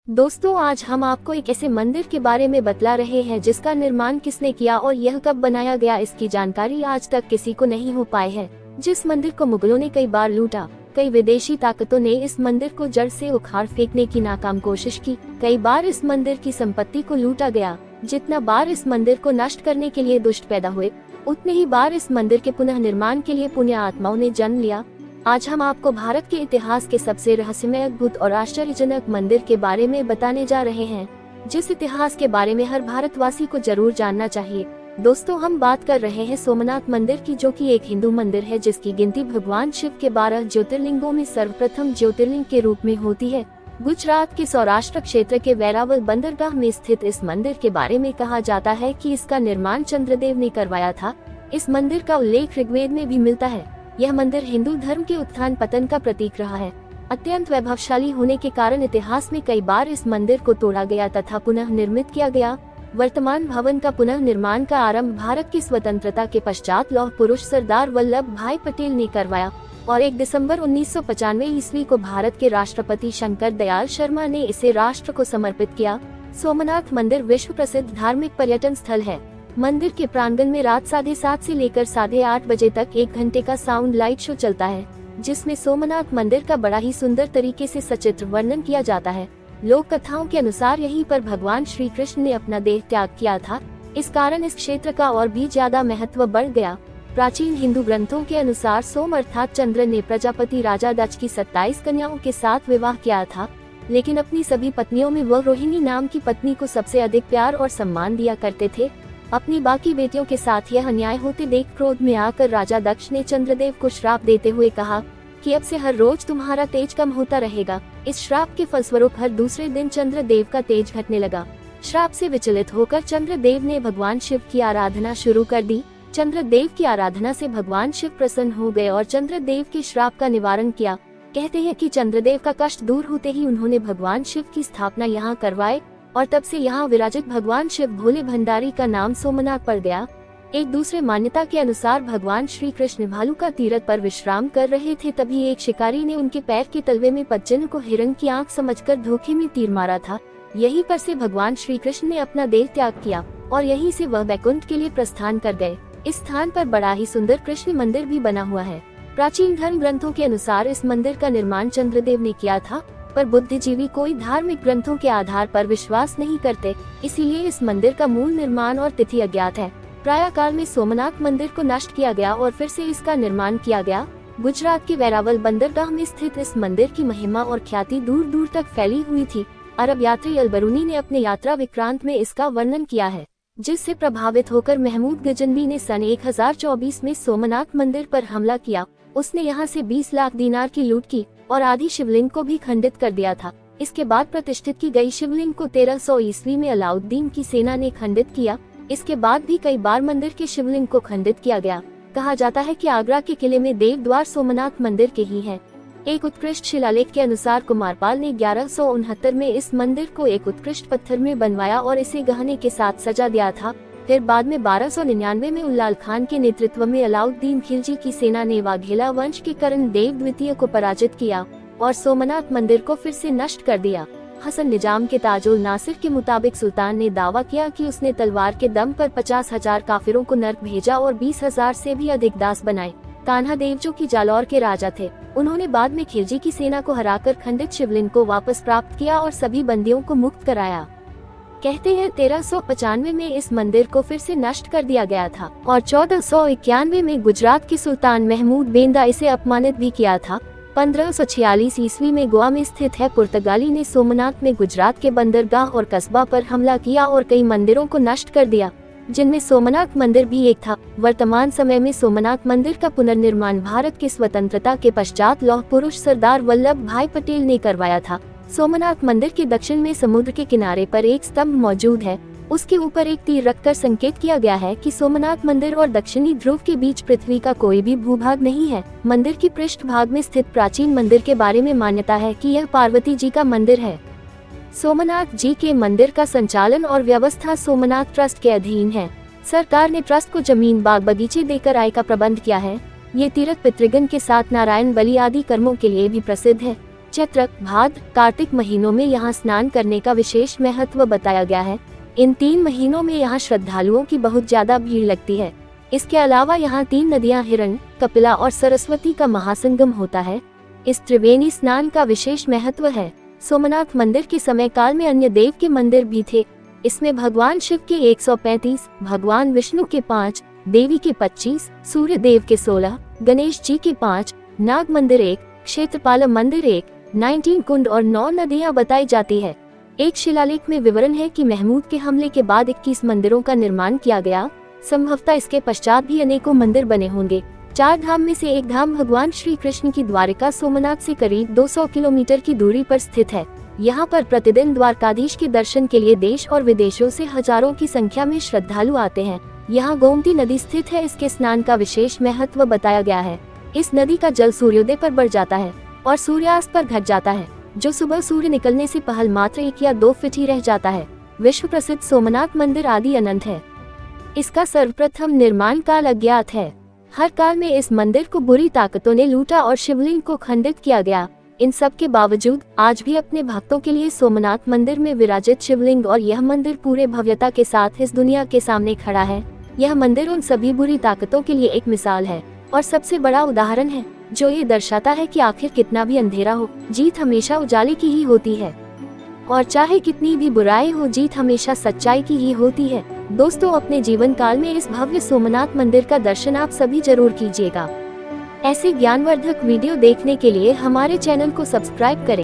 दोस्तों, आज हम आपको एक ऐसे मंदिर के बारे में बतला रहे हैं जिसका निर्माण किसने किया और यह कब बनाया गया, इसकी जानकारी आज तक किसी को नहीं हो पाई है। जिस मंदिर को मुगलों ने कई बार लूटा, कई विदेशी ताकतों ने इस मंदिर को जड़ से उखाड़ फेंकने की नाकाम कोशिश की। कई बार इस मंदिर की संपत्ति को लूटा गया। जितना बार इस मंदिर को नष्ट करने के लिए दुष्ट पैदा हुए, उतने ही बार इस मंदिर के पुनः निर्माण के लिए पुण्य आत्माओं ने जन्म लिया। आज हम आपको भारत के इतिहास के सबसे रहस्यमय, अद्भुत और आश्चर्यजनक मंदिर के बारे में बताने जा रहे हैं, जिस इतिहास के बारे में हर भारतवासी को जरूर जानना चाहिए। दोस्तों, हम बात कर रहे हैं सोमनाथ मंदिर की, जो कि एक हिंदू मंदिर है जिसकी गिनती भगवान शिव के 12 ज्योतिर्लिंगों में सर्वप्रथम ज्योतिर्लिंग के रूप में होती है। गुजरात के सौराष्ट्र क्षेत्र के वेरावल बंदरगाह में स्थित इस मंदिर के बारे में कहा जाता है कि इसका निर्माण चंद्रदेव ने करवाया था। इस मंदिर का उल्लेख ऋग्वेद में भी मिलता है। यह मंदिर हिंदू धर्म के उत्थान पतन का प्रतीक रहा है। अत्यंत वैभवशाली होने के कारण इतिहास में कई बार इस मंदिर को तोड़ा गया तथा पुनः निर्मित किया गया। वर्तमान भवन का पुनः निर्माण का आरंभ भारत की स्वतंत्रता के पश्चात लौह पुरुष सरदार वल्लभ भाई पटेल ने करवाया और 1 दिसंबर 1995 ईस्वी को भारत के राष्ट्रपति शंकर दयाल शर्मा ने इसे राष्ट्र को समर्पित किया। सोमनाथ मंदिर विश्व प्रसिद्ध धार्मिक पर्यटन स्थल है। मंदिर के प्रांगण में रात 7:30 से लेकर 8:30 बजे तक 1 घंटे का साउंड लाइट शो चलता है, जिसमें सोमनाथ मंदिर का बड़ा ही सुंदर तरीके से सचित्र वर्णन किया जाता है। लोक कथाओं के अनुसार यहीं पर भगवान श्री कृष्ण ने अपना देह त्याग किया था। इस कारण इस क्षेत्र का और भी ज्यादा महत्व बढ़ गया। प्राचीन हिंदू ग्रंथों के अनुसार सोम अर्थात चंद्र ने प्रजापति राजा दक्ष की 27 कन्याओं के साथ विवाह किया था, लेकिन अपनी सभी पत्नियों में वह रोहिणी नाम की पत्नी को सबसे अधिक प्यार और सम्मान दिया करते थे। अपनी बाकी बेटियों के साथ यह अन्याय होते देख क्रोध में आकर राजा दक्ष ने चंद्रदेव को श्राप देते हुए कहा कि अब से हर रोज तुम्हारा तेज कम होता रहेगा। इस श्राप के फलस्वरूप हर दूसरे दिन चंद्रदेव का तेज घटने लगा। श्राप से विचलित होकर चंद्रदेव ने भगवान शिव की आराधना शुरू कर दी। चंद्रदेव की आराधना से भगवान शिव प्रसन्न हो गए और चंद्रदेव के श्राप का निवारण किया। कहते हैं कि चंद्रदेव का कष्ट दूर होते ही उन्होंने भगवान शिव की स्थापना यहाँ करवाए और तब से यहाँ विराजित भगवान शिव भोले भंडारी का नाम सोमनाथ पड़ गया। एक दूसरे मान्यता के अनुसार भगवान श्री कृष्ण भालू का तीरथ पर विश्राम कर रहे थे, तभी एक शिकारी ने उनके पैर के तलवे में पद्मचिन्ह को हिरण की आंख समझकर धोखे में तीर मारा था। यहीं पर से भगवान श्री कृष्ण ने अपना देह त्याग किया और यहीं से वह वैकुंठ के लिए प्रस्थान कर गए। इस स्थान पर बड़ा ही सुंदर कृष्ण मंदिर भी बना हुआ है। प्राचीन धर्म ग्रंथों के अनुसार इस मंदिर का निर्माण चंद्रदेव ने किया था, पर बुद्धिजीवी कोई धार्मिक ग्रंथों के आधार पर विश्वास नहीं करते, इसीलिए इस मंदिर का मूल निर्माण और तिथि अज्ञात है। प्राय काल में सोमनाथ मंदिर को नष्ट किया गया और फिर से इसका निर्माण किया गया। गुजरात के वेरावल बंदरगाह में स्थित इस मंदिर की महिमा और ख्याति दूर दूर तक फैली हुई थी। अरब यात्री अल-बरूनी ने अपने यात्रा विक्रांत में इसका वर्णन किया है, जिससे प्रभावित होकर महमूद गजनवी ने सन 1024 में सोमनाथ मंदिर पर हमला किया। उसने यहाँ से 20 लाख दीनार की लूट की और आदि शिवलिंग को भी खंडित कर दिया था। इसके बाद प्रतिष्ठित की गई शिवलिंग को 1300 ईस्वी में अलाउद्दीन की सेना ने खंडित किया। इसके बाद भी कई बार मंदिर के शिवलिंग को खंडित किया गया। कहा जाता है कि आगरा के किले में देव द्वार सोमनाथ मंदिर के ही हैं। एक उत्कृष्ट शिलालेख के अनुसार कुमारपाल ने 1169 में इस मंदिर को एक उत्कृष्ट पत्थर में बनवाया और इसे गहने के साथ सजा दिया था। फिर बाद में 1299 में उल्लाल खान के नेतृत्व में अलाउद्दीन खिलजी की सेना ने वाघेला वंश के करण देव द्वितीय को पराजित किया और सोमनाथ मंदिर को फिर से नष्ट कर दिया। हसन निजाम के ताजुल नासिर के मुताबिक सुल्तान ने दावा किया कि उसने तलवार के दम पर 50,000 काफिरों को नर्क भेजा और 20,000 से भी अधिक दास बनाए। कान्हा देव, जो कि जालौर के राजा थे, उन्होंने बाद में खिलजी की सेना को हराकर खंडित शिवलिंग को वापस प्राप्त किया और सभी बंदियों को मुक्त कराया। कहते हैं 1395 में इस मंदिर को फिर से नष्ट कर दिया गया था और 1491 में गुजरात के सुल्तान महमूद बेंदा इसे अपमानित भी किया था। 1546 ईस्वी में गोवा में स्थित है पुर्तगाली ने सोमनाथ में गुजरात के बंदरगाह और कस्बा पर हमला किया और कई मंदिरों को नष्ट कर दिया, जिनमें सोमनाथ मंदिर भी एक था। वर्तमान समय में सोमनाथ मंदिर का पुनर्निर्माण भारत की स्वतंत्रता के पश्चात लौह पुरुष सरदार वल्लभ भाई पटेल ने करवाया था। सोमनाथ मंदिर के दक्षिण में समुद्र के किनारे पर एक स्तंभ मौजूद है। उसके ऊपर एक तीर रखकर संकेत किया गया है कि सोमनाथ मंदिर और दक्षिणी ध्रुव के बीच पृथ्वी का कोई भी भूभाग नहीं है। मंदिर की पृष्ठ भाग में स्थित प्राचीन मंदिर के बारे में मान्यता है कि यह पार्वती जी का मंदिर है। सोमनाथ जी के मंदिर का संचालन और व्यवस्था सोमनाथ ट्रस्ट के अधीन है। सरकार ने ट्रस्ट को जमीन, बाग बगीचे देकर आय का प्रबंध किया है। ये तीर्थ पितृगण के साथ नारायण बलि आदि कर्मों के लिए भी प्रसिद्ध है। चैत्र, भाद्र, कार्तिक महीनों में यहाँ स्नान करने का विशेष महत्व बताया गया है। इन 3 महीनों में यहाँ श्रद्धालुओं की बहुत ज्यादा भीड़ लगती है। इसके अलावा यहाँ 3 नदियाँ हिरण, कपिला और सरस्वती का महासंगम होता है। इस त्रिवेणी स्नान का विशेष महत्व है। सोमनाथ मंदिर के समय काल में अन्य देव के मंदिर भी थे। इसमें भगवान शिव के 135, भगवान विष्णु के 5, देवी के 25, सूर्य देव के 16, गणेश जी के 5, नाग मंदिर 1, क्षेत्रपाल मंदिर 1, 19 कुंड और 9 नदियां बताई जाती है। एक शिलालेख में विवरण है कि महमूद के हमले के बाद 21 मंदिरों का निर्माण किया गया। संभवतः इसके पश्चात भी अनेकों मंदिर बने होंगे। 4 धाम में से एक धाम भगवान श्री कृष्ण की द्वारिका सोमनाथ से करीब 200 किलोमीटर की दूरी पर स्थित है। यहाँ पर प्रतिदिन द्वारकाधीश के दर्शन के लिए देश और विदेशों से हजारों की संख्या में श्रद्धालु आते हैं। यहाँ गोमती नदी स्थित है। इसके स्नान का विशेष महत्व बताया गया है। इस नदी का जल सूर्योदय पर बढ़ जाता है और सूर्यास्त पर घट जाता है, जो सुबह सूर्य निकलने से पहले मात्र 1 या 2 फीट ही रह जाता है। विश्व प्रसिद्ध सोमनाथ मंदिर आदि अनंत है। इसका सर्वप्रथम निर्माण काल अज्ञात है। हर काल में इस मंदिर को बुरी ताकतों ने लूटा और शिवलिंग को खंडित किया गया। इन सब के बावजूद आज भी अपने भक्तों के लिए सोमनाथ मंदिर में विराजित शिवलिंग और यह मंदिर पूरे भव्यता के साथ इस दुनिया के सामने खड़ा है। यह मंदिर उन सभी बुरी ताकतों के लिए एक मिसाल है और सबसे बड़ा उदाहरण है, जो ये दर्शाता है कि आखिर कितना भी अंधेरा हो, जीत हमेशा उजाले की ही होती है। और चाहे कितनी भी बुराई हो, जीत हमेशा सच्चाई की ही होती है। दोस्तों, अपने जीवन काल में इस भव्य सोमनाथ मंदिर का दर्शन आप सभी जरूर कीजिएगा। ऐसे ज्ञानवर्धक वीडियो देखने के लिए हमारे चैनल को सब्सक्राइब करें।